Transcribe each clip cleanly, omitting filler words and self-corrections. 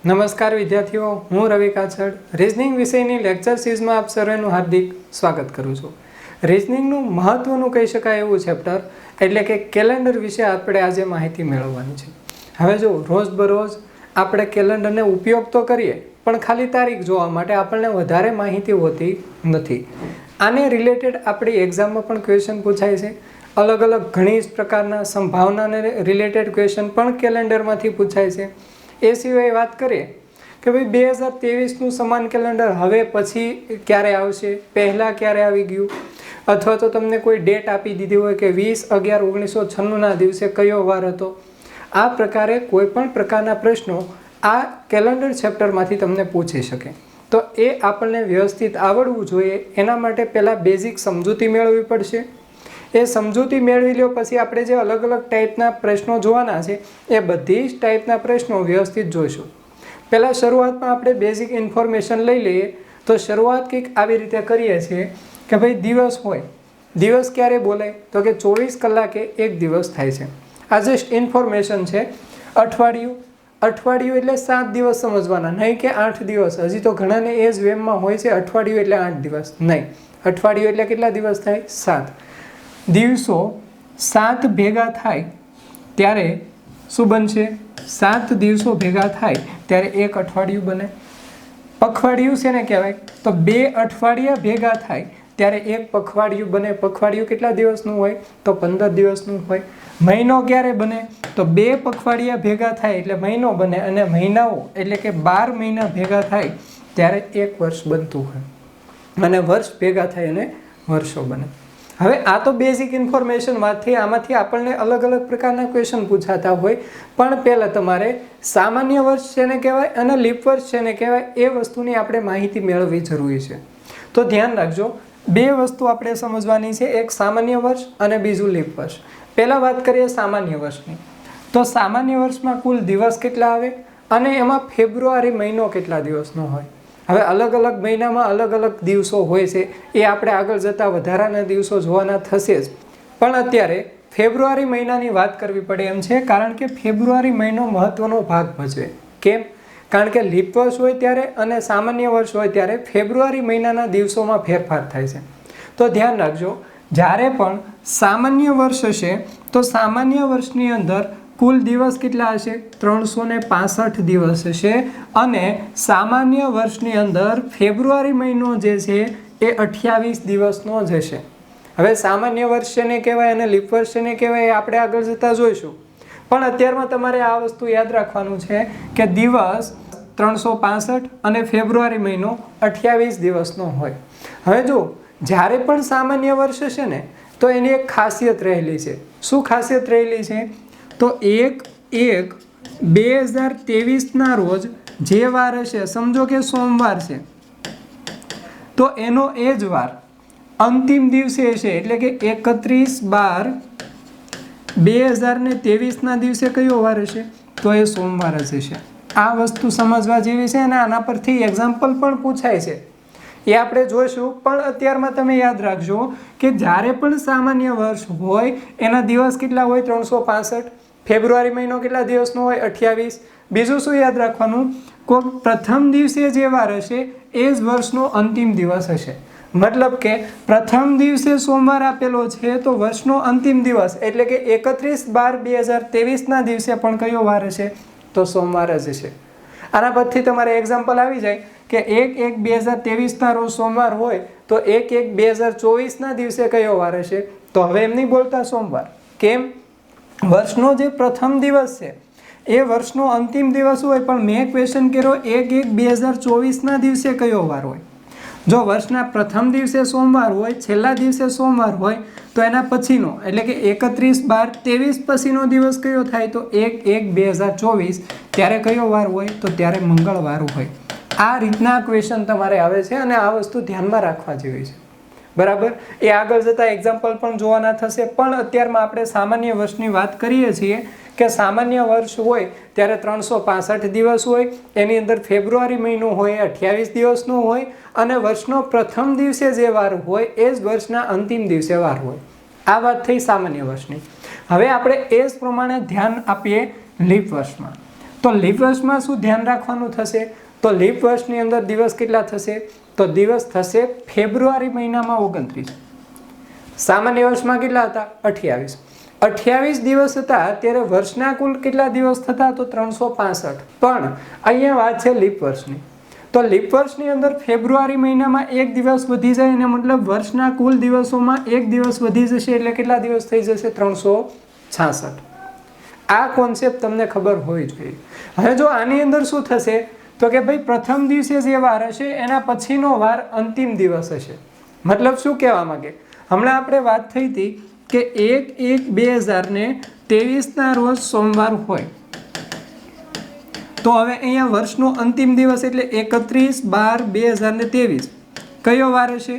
નમસ્કાર વિદ્યાર્થીઓ, હું રવિ કાછડ રીઝનિંગ વિષયની લેક્ચર સિરીઝમાં આપ સર્વેનું હાર્દિક સ્વાગત કરું છું. રીઝનિંગનું મહત્વનું કહી શકાય એવું ચેપ્ટર એટલે કે કેલેન્ડર વિશે આપણે આજે માહિતી મેળવવાની છે. હવે જો રોજબરોજ આપણે કેલેન્ડરને ઉપયોગ તો કરીએ પણ ખાલી તારીખ જોવા માટે આપણને વધારે માહિતી હોતી નથી. આને રિલેટેડ આપણી એક્ઝામમાં પણ ક્વેશ્ચન પૂછાય છે. અલગ અલગ ઘણી જ પ્રકારના સંભાવનાને રિલેટેડ ક્વેશ્ચન પણ કેલેન્ડરમાંથી પૂછાય છે. એ સિવાય વાત કરીએ કે ભાઈ 2023નું સમાન કેલેન્ડર હવે પછી ક્યારે આવશે, પહેલાં ક્યારે આવી ગયું, અથવા તો તમને કોઈ ડેટ આપી દીધી હોય કે 20/11/1996ના દિવસે કયો વાર હતો. આ પ્રકારે કોઈ પણ પ્રકારના પ્રશ્નો આ કેલેન્ડર ચેપ્ટરમાંથી તમને પૂછી શકે. તો એ આપણને વ્યવસ્થિત આવડવું જોઈએ. એના માટે પહેલાં બેઝિક સમજૂતી મેળવવી પડશે. એ સમજૂતી મેળવી લો પછી આપણે જે અલગ અલગ ટાઈપના પ્રશ્નો જોવાના છે એ બધી જ ટાઈપના પ્રશ્નો વ્યવસ્થિત જોઈશું. પહેલાં શરૂઆતમાં આપણે બેઝિક ઇન્ફોર્મેશન લઈ લઈએ. તો શરૂઆત કંઈક આવી રીતે કરીએ છીએ કે ભાઈ દિવસ હોય, દિવસ ક્યારે બોલાય તો કે 24 કલાકે એક દિવસ થાય છે. આ જસ્ટ ઇન્ફોર્મેશન છે. અઠવાડિયું, અઠવાડિયું એટલે 7 દિવસ સમજવાના, નહીં કે 8 દિવસ. હજી તો ઘણાને એ જ વેમમાં હોય છે અઠવાડિયું એટલે 8 દિવસ. નહીં, અઠવાડિયું એટલે કેટલા દિવસ થાય? 7 દિવસો. 7 ભેગા થાય ત્યારે શું બનશે? 7 દિવસો ભેગા થાય ત્યારે એક અઠવાડિયું બને. પખવાડિયું શેને કહેવાય? તો 2 અઠવાડિયા ભેગા થાય ત્યારે એક પખવાડિયું બને. પખવાડિયું કેટલા દિવસનું હોય? તો 15 દિવસનું હોય. મહિનો ક્યારે બને? તો 2 પખવાડિયા ભેગા થાય એટલે મહિનો બને, અને મહિનાઓ એટલે કે 12 મહિના ભેગા થાય ત્યારે એક વર્ષ બનતું હોય, અને વર્ષ ભેગા થાય અને વર્ષો બને. હવે આ તો બેઝિક ઇન્ફોર્મેશનમાંથી આમાંથી આપણને અલગ અલગ પ્રકારના ક્વેશ્ચન પૂછાતા હોય, પણ પહેલાં તમારે સામાન્ય વર્ષ શેને કહેવાય અને લીપ વર્ષ શેને કહેવાય એ વસ્તુની આપણે માહિતી મેળવવી જરૂરી છે. તો ધ્યાન રાખજો, 2 વસ્તુ આપણે સમજવાની છે, એક સામાન્ય વર્ષ અને બીજું લીપ વર્ષ. પહેલાં વાત કરીએ સામાન્ય વર્ષની. તો સામાન્ય વર્ષમાં કુલ દિવસ કેટલા આવે અને એમાં ફેબ્રુઆરી મહિનો કેટલા દિવસનો હોય. હવે અલગ અલગ મહિનામાં અલગ અલગ દિવસો હોય છે, એ આપણે આગળ જતાં વધારાના દિવસો જોવાના થશે જ. પણ અત્યારે ફેબ્રુઆરી મહિનાની વાત કરવી પડે એમ છે, કારણ કે ફેબ્રુઆરી મહિનો મહત્ત્વનો ભાગ ભજવે. કેમ? કારણ કે લીપ વર્ષ હોય ત્યારે અને સામાન્ય વર્ષ હોય ત્યારે ફેબ્રુઆરી મહિનાના દિવસોમાં ફેરફાર થાય છે. તો ધ્યાન રાખજો, જ્યારે પણ સામાન્ય વર્ષ હશે તો સામાન્ય વર્ષની અંદર કુલ દિવસ કેટલા હશે? 365 દિવસ હશે. અને સામાન્ય વર્ષની અંદર ફેબ્રુઆરી મહિનો જે છે એ 28 દિવસનો જ હશે. હવે સામાન્ય વર્ષ શેને કહેવાય અને લીપ વર્ષ શેને કહેવાય એ આપણે આગળ જતાં જોઈશું. પણ અત્યારમાં તમારે આ વસ્તુ યાદ રાખવાનું છે કે દિવસ 365 અને ફેબ્રુઆરી મહિનો 28 દિવસનો હોય. હવે જો જ્યારે પણ સામાન્ય વર્ષ હશે ને તો એની એક ખાસિયત રહેલી છે. શું ખાસિયત રહેલી છે? તો 1/1/2023ના રોજ જે વાર હશે, સમજો કે સોમવાર છે, તો એનો એ જ વાર અંતિમ દિવસે હશે, એટલે કે 31/12/2023ના દિવસે કયો વાર હશે? તો એ સોમવાર જ હશે. આ વસ્તુ સમજવા જેવી છે અને આના પરથી એક્ઝામ્પલ પણ પૂછાય છે, એ આપણે જોઈશું. પણ અત્યારમાં તમે યાદ રાખજો કે જ્યારે પણ સામાન્ય વર્ષ હોય એના દિવસ કેટલા હોય? 365. ફેબ્રુઆરી મહિનો કેટલા દિવસનો હોય? 28. બીજું શું યાદ રાખવાનું? કોઈ પ્રથમ દિવસે જે વાર હશે એ જ વર્ષનો અંતિમ દિવસ હશે. મતલબ કે પ્રથમ દિવસે સોમવાર આપેલો છે તો વર્ષનો અંતિમ દિવસ એટલે કે 31/12/2023ના દિવસે પણ કયો વાર હશે? તો સોમવાર જ હશે. આના પરથી તમારે એક્ઝામ્પલ આવી જાય કે 1/1/2023ના રોજ સોમવાર હોય તો 1/1/2024ના દિવસે કયો વાર હશે? તો હવે એમ નહીં બોલતા સોમવાર. કેમ? વર્ષનો જે પ્રથમ દિવસ છે એ વર્ષનો અંતિમ દિવસ હોય, પણ મેં ક્વેશ્ચન કર્યો 1/1/2024ના દિવસે કયો વાર હોય. જો વર્ષના પ્રથમ દિવસે સોમવાર હોય, છેલ્લા દિવસે સોમવાર હોય, તો એના પછીનો એટલે કે 31/12/23 પછીનો દિવસ કયો થાય? તો 1/1/2024. ત્યારે કયો વાર હોય? તો ત્યારે મંગળવાર હોય. આ રીતના ક્વેશ્ચન તમારે આવે છે અને આ વસ્તુ ધ્યાનમાં રાખવા જેવી છે. બરાબર? એ આગળ જતાં એક્ઝામ્પલ પણ જોવાના થશે. પણ અત્યારમાં આપણે સામાન્ય વર્ષની વાત કરીએ છીએ કે સામાન્ય વર્ષ હોય ત્યારે 365 દિવસ હોય, એની અંદર ફેબ્રુઆરી મહિનો હોય 28 દિવસનો હોય, અને વર્ષનો પ્રથમ દિવસે જે વાર હોય એ જ વર્ષના અંતિમ દિવસે વાર હોય. આ વાત થઈ સામાન્ય વર્ષની. હવે આપણે એ જ પ્રમાણે ધ્યાન આપીએ લીપ વર્ષમાં. તો લીપ વર્ષમાં શું ધ્યાન રાખવાનું થશે? તો લીપ વર્ષની અંદર દિવસ કેટલા થશે? તો દિવસ થશે ફેબ્રુઆરી મહિનામાં 29. સામાન્ય વર્ષમાં કેટલા હતા? 28. 28 દિવસ હતા ત્યારે વર્ષના કુલ કેટલા દિવસ થતા? તો 365. પણ અહીંયા વાત છે લીપ વર્ષની. તો લીપ વર્ષની અંદર ફેબ્રુઆરી મહિનામાં એક દિવસ વધી જાય અને મતલબ વર્ષના કુલ દિવસોમાં એક દિવસ વધી જશે એટલે કેટલા દિવસ થઈ જશે? 366. આ કોન્સેપ્ટ તમને ખબર હોવી જોઈએ. હવે જો આની અંદર શું થશે તો કે ભાઈ પ્રથમ દિવસે જે વાર હશે એના પછીનો વાર અંતિમ દિવસ હશે. મતલબ શું કહેવા માંગે? હમણાં આપણે વાત થઈ હતી કે 1/1/2023 રોજ સોમવાર હોય. તો હવે અહીંયા વર્ષનો અંતિમ દિવસ એટલે 31/12/2023 કયો વાર હશે?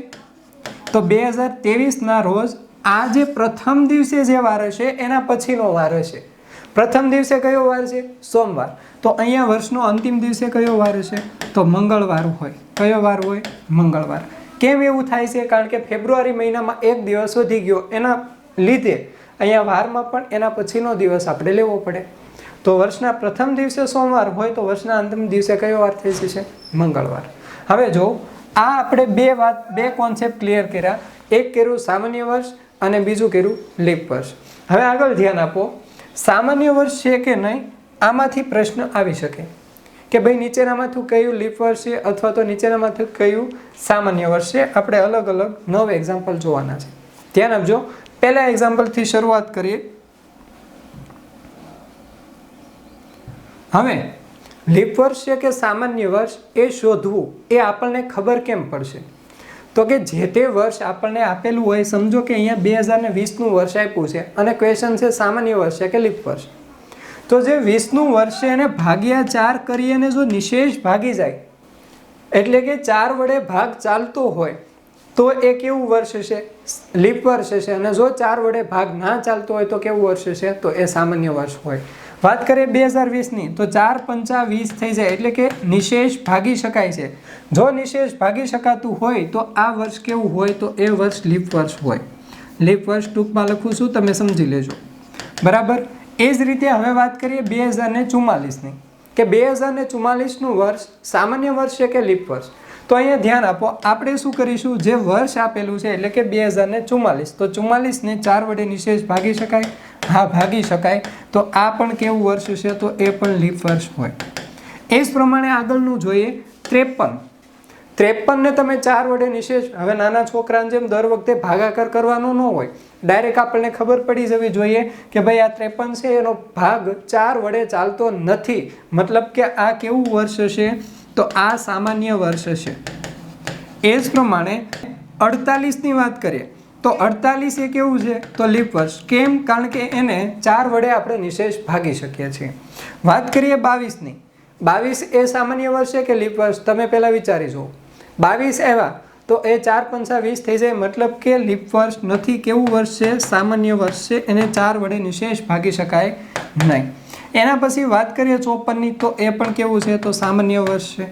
તો 2023 રોજ આ જે પ્રથમ દિવસે જે વાર હશે એના પછીનો વાર હશે. પ્રથમ દિવસે કયો વાર છે? સોમવાર. તો અહીંયા વર્ષનો અંતિમ દિવસે કયો વાર હશે? તો મંગળવાર હોય. કયો વાર હોય? મંગળવાર. કેમ એવું થાય છે? કારણ કે ફેબ્રુઆરી મહિનામાં એક દિવસ વધી ગયો એના લીધે અહીંયા વારમાં પણ એના પછીનો દિવસ આપણે લેવો પડે. તો વર્ષના પ્રથમ દિવસે સોમવાર હોય તો વર્ષના અંતિમ દિવસે કયો વાર થઈ જશે? મંગળવાર. હવે જો આ આપણે બે કોન્સેપ્ટ ક્લિયર કર્યા. એક કર્યું સામાન્ય વર્ષ અને બીજું કર્યું લીપ વર્ષ. હવે આગળ ધ્યાન આપો. સામાન્ય વર્ષ છે કે નહીં આમાંથી પ્રશ્ન આવી શકે કે ભાઈ નીચેનામાંથી કયું લીપ વર્ષ છે અથવા તો નીચેનામાંથી કયું સામાન્ય વર્ષ છે. આપણે અલગ અલગ 9 એક્ઝામ્પલ જોવાના છે. ધ્યાન આપજો. પહેલા એક્ઝામ્પલથી શરૂઆત કરીએ. હવે લીપ વર્ષ છે કે સામાન્ય વર્ષ એ શોધવું એ આપણને ખબર કેમ પડશે? તો કે જે તે વર્ષ આપણને આપેલું હોય, સમજો કે અહીંયા 2020નું વર્ષ આપ્યું છે અને ક્વેશ્ચન છે સામાન્ય વર્ષ છે કે લીપ વર્ષ. તો જે 20નું વર્ષ છે એને ભાગ્યા 4 કરી અને જો નિશેષ ભાગી જાય એટલે કે 4 વડે ભાગ ચાલતો હોય તો એ કેવું વર્ષ હશે? લીપ વર્ષ હશે. અને જો 4 વડે ભાગ ના ચાલતો હોય તો કેવું વર્ષ હશે? તો એ સામાન્ય વર્ષ હોય. વાત કરીએ 2020ની તો 4 પંચા 20 થઈ જાય એટલે કે નિશેષ ભાગી શકાય છે. જો નિશેષ ભાગી શકાતું હોય તો આ વર્ષ કેવું હોય? તો એ વર્ષ લીપ વર્ષ હોય. લીપ વર્ષ ટૂંકમાં લખું છું, તમે સમજી લેજો. બરાબર. એ જ રીતે હવે વાત કરીએ 2044ની કે 2044નું વર્ષ સામાન્ય વર્ષ છે કે લીપ વર્ષ? તો અહીંયા ધ્યાન આપો. આપણે શું કરીશું? જે વર્ષ આપેલું છે એટલે કે 2044 તો 44ને 4 વડે નિશેષ ભાગી શકાય? હા, ભાગી શકાય. તો આ પણ કેવું વર્ષ છે? તો એ પણ લીપ વર્ષ હોય. એ જ પ્રમાણે આગળનું જોઈએ 53. 53ને તમે 4 વડે નિશેષ, હવે નાના છોકરાને જેમ દર વખતે ભાગાકાર કરવાનો ન હોય, ડાયરેક્ટ આપણને ખબર પડી જવી જોઈએ કે ભાઈ આ 53 છે એનો ભાગ 4 વડે ચાલતો નથી. મતલબ કે આ કેવું વર્ષ હશે? તો આ સામાન્ય વર્ષ હશે. એ જ પ્રમાણે 48ની વાત કરીએ તો 48 એ કેવું છે? તો લીપ વર્ષ. કેમ? કારણ કે એને 4 વડે આપણે નિશેષ ભાગી શકીએ છીએ. વાત કરીએ 22ની. 22 એ સામાન્ય વર્ષ છે કે લીપ વર્ષ? તમે પહેલાં વિચારી જુઓ. 22 આવ્યા તો એ 4 પંચા 20 થઈ જાય. મતલબ કે લીપ વર્ષ નથી. કેવું વર્ષ છે? સામાન્ય વર્ષ છે. એને 4 વડે નિશેષ ભાગી શકાય નહીં. એના પછી વાત કરીએ 54ની તો એ પણ કેવું છે? તો સામાન્ય વર્ષ છે.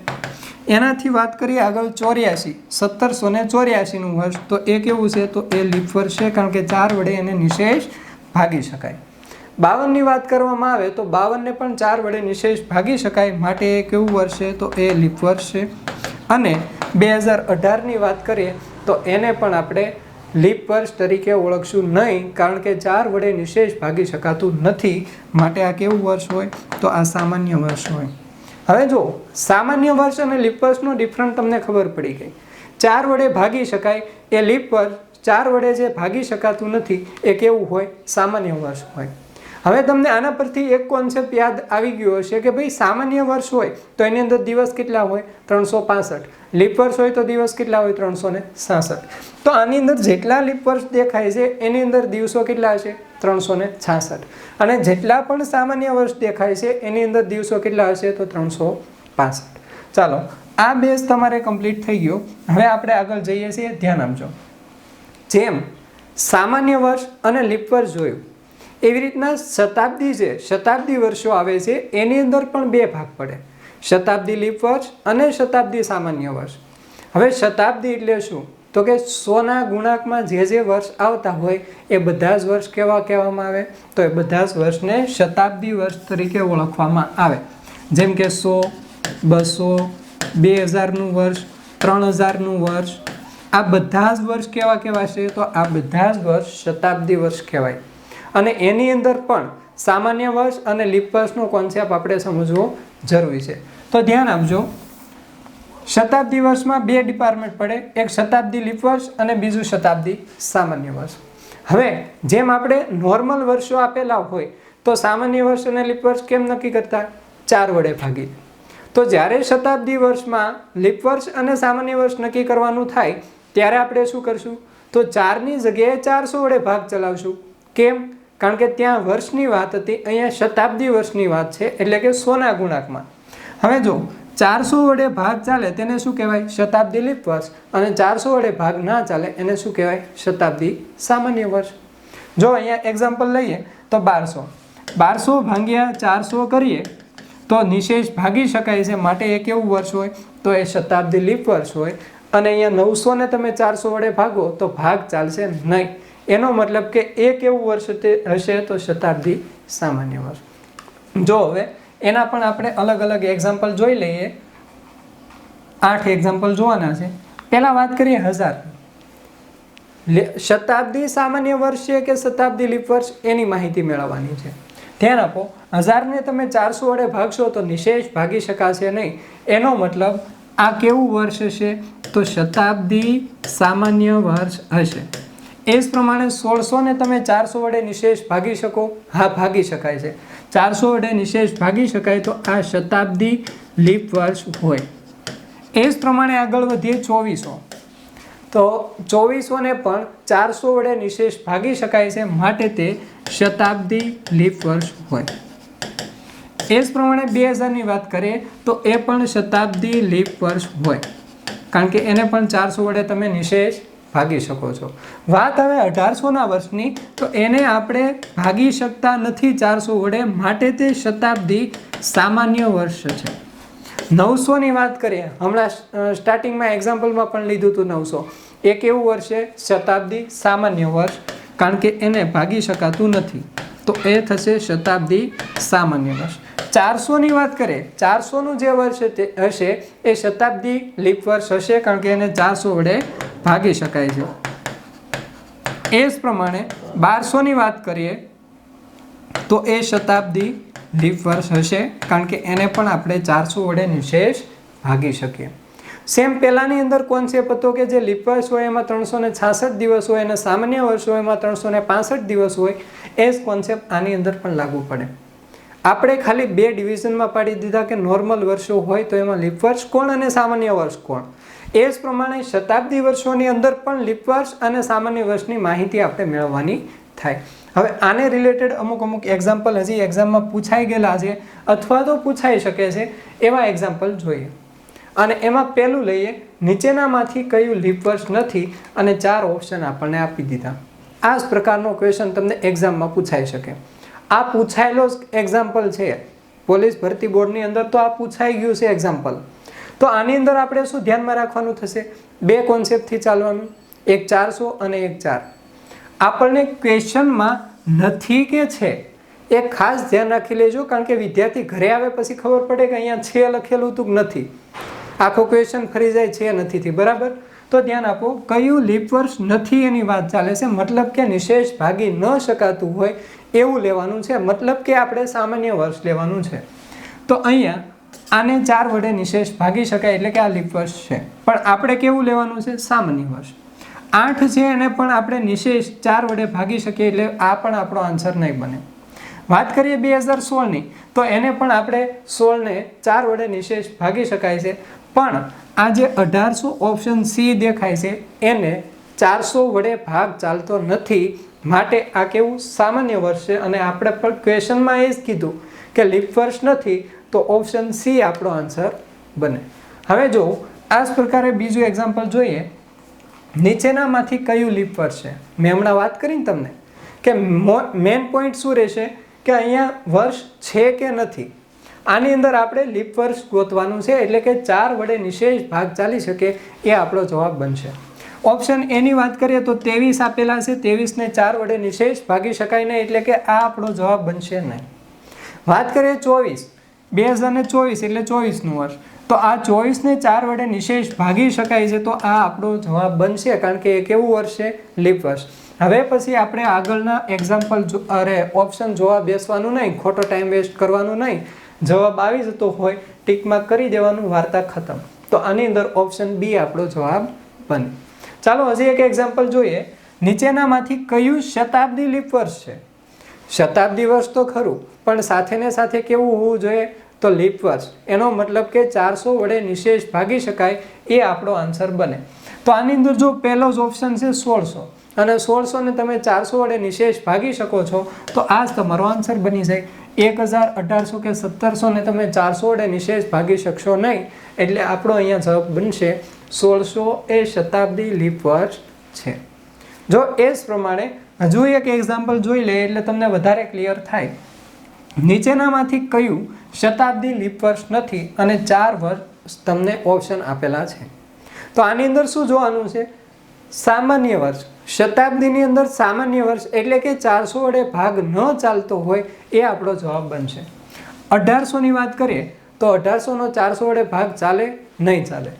એનાથી વાત કરીએ આગળ 84, 1784નું વર્ષ તો એ કેવું છે? તો એ લીપ વર્ષ છે કારણ કે 4 વડે એને નિશેષ ભાગી શકાય. 52ની વાત કરવામાં આવે તો 52ને પણ 4 વડે નિશેષ ભાગી શકાય માટે એ કેવું વર્ષ છે? તો એ લીપ વર્ષ છે. અને 2018ની વાત કરીએ તો એને પણ આપણે લીપ વર્ષ તરીકે ઓળખશું નહીં કારણ કે 4 વડે નિશેષ ભાગી શકાતું નથી માટે આ કેવું વર્ષ હોય? તો આ સામાન્ય વર્ષ હોય. હવે જો સામાન્ય વર્ષ અને લીપ વર્ષનો ડિફરન્ટ તમને ખબર પડી ગઈ. 4 વડે ભાગી શકાય એ લીપ વર્ષ, 4 વડે જે ભાગી શકાતું નથી એ કેવું હોય? સામાન્ય વર્ષ હોય. હવે તમને આના પરથી એક કોન્સેપ્ટ યાદ આવી ગયો હશે કે ભાઈ સામાન્ય વર્ષ હોય તો એની અંદર દિવસ કેટલા હોય? 365. લીપ વર્ષ હોય તો દિવસ કેટલા હોય? 366. તો આની અંદર જેટલા લીપ વર્ષ દેખાય છે એની અંદર દિવસો કેટલા હશે? 366. અને જેટલા પણ સામાન્ય વર્ષ દેખાય છે એની અંદર દિવસો કેટલા હશે? તો 365. ચાલો, આ બેઝ તમારે કમ્પ્લીટ થઈ ગયો. હવે આપણે આગળ જઈએ છીએ. ધ્યાન આપજો. જેમ સામાન્ય વર્ષ અને લીપ વર્ષ જોયું એવી રીતના શતાબ્દી છે, શતાબ્દી વર્ષો આવે છે એની અંદર પણ 2 ભાગ પડે. શતાબ્દી લીપ વર્ષ અને શતાબ્દી સામાન્ય વર્ષ. હવે શતાબ્દી એટલે શું? તો કે 100ના ગુણાંકમાં જે વર્ષ આવતા હોય એ બધા જ વર્ષ કેવા કહેવામાં આવે? તો એ બધા જ વર્ષને શતાબ્દી વર્ષ તરીકે ઓળખવામાં આવે. જેમ કે 100, 200, 2000નું વર્ષ, 3000નું વર્ષ, આ બધા જ વર્ષ કેવા કહેવાશે? તો આ બધા જ વર્ષ શતાબ્દી વર્ષ કહેવાય. અને એની અંદર પણ સામાન્ય વર્ષ અને લીપ વર્ષનો કોન્સેપ્ટ આપણે સમજવો જરૂરી છે. તો ધ્યાન આપજો, શતાબ્દી વર્ષમાં બે ડિપાર્ટમેન્ટ પડે, એક શતાબ્દી લીપ વર્ષ અને બીજું શતાબ્દી સામાન્ય વર્ષ. હવે જેમ આપણે નોર્મલ વર્ષો આપેલા હોય તો સામાન્ય વર્ષ અને લીપ વર્ષ કેમ નક્કી કરતા? 4 વડે ભાગી. તો જ્યારે શતાબ્દી વર્ષમાં લીપ વર્ષ અને સામાન્ય વર્ષ નક્કી કરવાનું થાય ત્યારે આપણે શું કરશું? તો 4ની જગ્યાએ 400 વડે ભાગ ચલાવશું. કેમ? કારણ કે ત્યાં વર્ષની વાત હતી, અહીંયા શતાબ્દી વર્ષની વાત છે, એટલે કે 100ના ગુણાંકમાં. હવે જો 400 વડે ભાગ ચાલે તેને શું કહેવાય? શતાબ્દી લીપ વર્ષ. અને 400 વડે ભાગ ના ચાલે એને શું કહેવાય? શતાબ્દી સામાન્ય વર્ષ. જો અહીંયા એક્ઝામ્પલ લઈએ તો 1200. 1200 ભાગ્યા 400 કરીએ તો નિશેષ ભાગી શકાય છે, માટે એ કેવું વર્ષ હોય? તો એ શતાબ્દી લીપ વર્ષ હોય. અને અહીંયા 900 ને તમે 400 વડે ભાગો તો ભાગ ચાલશે નહીં. એનો મતલબ કે એ કેવું વર્ષ હશે? તો શતાબ્દી સામાન્ય વર્ષ. જો હવે એના પણ આપણે અલગ અલગ એક્ઝામ્પલ જોઈ લઈએ. 8 એક્ઝામ્પલ જોવાના છે. પહેલા વાત કરીએ 1000. શતાબ્દી સામાન્ય વર્ષ છે કે શતાબ્દી લીપ વર્ષ, એની માહિતી મેળવવાની છે. ધ્યાન આપો, 1000ને તમે 400 વડે ભાગશો તો નિશેષ ભાગી શકાશે નહીં. એનો મતલબ આ કેવું વર્ષ હશે? તો શતાબ્દી સામાન્ય વર્ષ હશે. એ જ પ્રમાણે 1600 ને તમે 400 વડે નિશેષ ભાગી શકો? હા, ભાગી શકાય છે. 400 વડે નિશેષ ભાગી શકાય તો આ શતાબ્દી લીપ વર્ષ હોય. એ જ પ્રમાણે આગળ વધીએ 2400. તો 2400 ને પણ 400 વડે નિશેષ ભાગી શકાય છે, માટે તે શતાબ્દી લીપ વર્ષ હોય. એ જ પ્રમાણે 2000ની વાત કરીએ તો એ પણ શતાબ્દી લીપ વર્ષ હોય, કારણ કે એને પણ 400 વડે તમે નિશેષ ભાગી શકો છો. વાત હવે 1800ના વર્ષની, તો એને આપણે ભાગી શકતા નથી 400 વડે, માટે તે શતાબ્દી સામાન્ય વર્ષ છે. 900ની વાત કરીએ, હમણાં સ્ટાર્ટિંગમાં એક્ઝામ્પલમાં પણ લીધું હતું 900. એ કેવું વર્ષ છે? શતાબ્દી સામાન્ય વર્ષ, કારણ કે એને ભાગી શકાતું નથી, તો એ થશે શતાબ્દી સામાન્ય વર્ષ. 400ની વાત કરીએ, 400નું જે વર્ષ હશે એ શતાબ્દી લીપ વર્ષ હશે, કારણ કે એને 400 વડે ભાગી શકાય છે. એ જ પ્રમાણે 1200ની વાત કરીએ તો એ શતાબ્દી લીપ વર્ષ હશે, કારણ કે એને પણ આપણે 400 વડે નિશેષ ભાગી શકીએ. સેમ પહેલાની અંદર કોન્સેપ્ટ હતો કે જે લીપ વર્ષ હોય એમાં 366 દિવસ હોય અને સામાન્ય વર્ષ હોય એમાં 365 દિવસ હોય. એ જ કોન્સેપ્ટ આની અંદર પણ લાગુ પડે. આપણે ખાલી 2 ડિવિઝનમાં પાડી દીધા કે નોર્મલ વર્ષો હોય તો એમાં લીપ વર્ષ કોણ અને સામાન્ય વર્ષ કોણ. એ જ પ્રમાણે શતાબ્દી વર્ષોની અંદર પણ લીપ વર્ષ અને સામાન્ય વર્ષની માહિતી આપણે મેળવવાની થાય. હવે આને રિલેટેડ અમુક એક્ઝામ્પલ હજી એક્ઝામમાં પૂછાઈ ગયેલા છે અથવા તો પૂછાઈ શકે છે એવા એક્ઝામ્પલ જોઈએ. અને એમાં પહેલું લઈએ, નીચેનામાંથી કયું લીપ વર્ષ નથી, અને 4 ઓપ્શન આપણને આપી દીધા. આ જ પ્રકારનો ક્વેશ્ચન તમને એક્ઝામમાં પૂછાઈ શકે. આ પૂછાયેલો જ એક્ઝામ્પલ છે પોલીસ ભરતી બોર્ડની અંદર, તો આ પૂછાઈ ગયું છે એક્ઝામ્પલ. તો આની અંદર આપણે શું ધ્યાનમાં રાખવાનું થશે? 2 કોન્સેપ્ટથી ચાલવાનું, એક 400 અને એક 4. આપણને ક્વેશ્ચનમાં નથી કે છે એ ખાસ ધ્યાન રાખી લેજો, કારણ કે વિદ્યાર્થી ઘરે આવે પછી ખબર પડે કે અહીંયા છે લખેલું હતું કે નથી. આખો ક્વેશ્ચન ફરી જાય છે નથીથી, બરાબર? તો ધ્યાન આપો, કયું લીપ વર્ષ નથી એની વાત ચાલે છે. મતલબ કે નિશેષ ભાગી ન શકાતું હોય એવું લેવાનું છે, મતલબ કે આપણે સામાન્ય વર્ષ લેવાનું છે. તો અહીંયા આને 4 વડે નિશેષ ભાગી શકાય એટલે કે આ લીપ વર્ષ છે, પણ આપણે કેવું લેવાનું છે? સામાન્ય વર્ષ. 8 છે એને પણ આપણે નિશેષ 4 વડે ભાગી શકીએ, એટલે આ પણ આપણો આન્સર નહીં બને. વાત કરીએ 2016ની, તો એને પણ આપણે 16ને 4 વડે નિશેષ ભાગી શકાય છે, પણ આ જે 1800 ઓપ્શન સી દેખાય છે એને 400 વડે ભાગ ચાલતો નથી, માટે આ કેવું? સામાન્ય વર્ષ છે. અને આપણે પણ ક્વેશ્ચનમાં એ જ કીધું કે લીપ વર્ષ નથી, તો ઓપ્શન સી આપણો આન્સર બને. હવે જો આ જ પ્રકારે બીજું એક્ઝામ્પલ જોઈએ, નીચેનામાંથી કયું લીપ વર્ષ છે? મેં હમણાં વાત કરીને તમને કે મેઇન પોઈન્ટ શું રહેશે કે અહીંયા વર્ષ છે કે નથી. આની અંદર આપણે લીપ વર્ષ ગોતવાનું છે, એટલે કે 4 વડે નિશેષ ભાગ ચાલી શકે એ આપણો જવાબ બનશે. ઓપ્શન એની વાત કરીએ તો 23 આપેલા છે, 23ને 4 વડે નિશેષ ભાગી શકાય નહીં, એટલે કે આ આપણો જવાબ બનશે નહીં. વાત કરીએ 24, 2024 એટલે 24નું વર્ષ. તો આ 24ને 4 વડે નિશેષ ભાગી શકાય છે, તો આ આપણો જવાબ બનશે, કારણ કે એ કેવું વર્ષ છે? લીપ વર્ષ. હવે પછી આપણે આગળના એક્ઝામ્પલ ઓપ્શન જોવા બેસવાનું નહીં, ખોટો ટાઈમ વેસ્ટ કરવાનું નહીં. જવાબ આવી જતો હોય ટીક માર્ક કરી દેવાનું, વાર્તા ખતમ. તો આની અંદર ઓપ્શન બી આપણો જવાબ બને. ચાલો હજી એક એક્ઝામ્પલ જોઈએ. નીચેનામાંથી કયું શતાબ્દી લીપ વર્ષ છે? શતાબ્દી વર્ષ તો ખરું, પણ સાથે ને સાથે કેવું હોવું જોઈએ? તો લીપ વર્ષ. એનો મતલબ કે 400 વડે નિશેષ ભાગી શકાય, એ આપણો આન્સર બને. તો આની અંદર જો પહેલો જ ઓપ્શન છે 1600, અને 1600 ને તમે 400 વડે નિશેષ ભાગી શકો છો, તો આ જ તમારો આન્સર બની જાય. 1000, 1800 કે 1700 ને તમે 400 વડે નિશેષ ભાગી શકશો નહીં, એટલે આપણો અહીંયા જવાબ બનશે 1600 એ શતાબ્દી લીપ વર્ષ છે. જો એ જ પ્રમાણે હજુ એક એક્ઝામ્પલ જોઈ લે એટલે તમને વધારે ક્લિયર થાય. નીચેનામાંથી કયું શતાબ્દી લીપ વર્ષ નથી અને 4 વર્ષ તમને ઓપ્શન આપેલા છે? તો આની અંદર શું જોવાનું છે? સામાન્ય વર્ષ. શતાબ્દીની અંદર સામાન્ય વર્ષ એટલે કે 400 વડે ભાગ ન ચાલતો હોય, એ આપણો જવાબ બનશે. 1800 ની વાત કરીએ તો 1800 નો 400 વડે ભાગ ચાલે? નહીં ચાલે.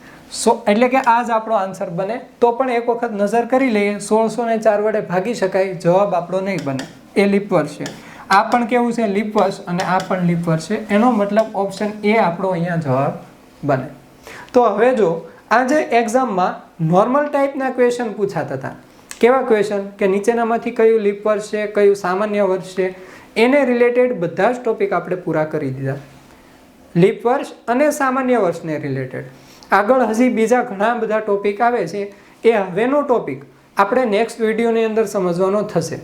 એટલે કે આ જ આપણો આન્સર બને. તો પણ એક વખત નજર કરી લઈએ, 1600 ને 4 વડે ભાગી શકાય, જવાબ આપણો નહીં બને, એ લીપ વર્ષ છે. આ પણ કેવું છે? લીપ વર્ષ, અને આ પણ લીપ વર્ષ છે. એનો મતલબ ઓપ્શન એ આપણો અહીંયા જવાબ બને. તો હવે જો આ જે એક્ઝામમાં નોર્મલ ટાઈપના ક્વેશ્ચન પૂછાતા હતા, કેવા ક્વેશ્ચન? કે નીચેનામાંથી કયું લીપ વર્ષ છે, કયું સામાન્ય વર્ષ છે, એને રિલેટેડ બધા જ ટોપિક આપણે પૂરા કરી દીધા. લીપ વર્ષ અને સામાન્ય વર્ષને રિલેટેડ આગળ હજી બીજા ઘણા બધા ટોપિક આવે છે, એ હવેનો ટોપિક આપણે નેક્સ્ટ વિડીયોની અંદર સમજવાનો થશે.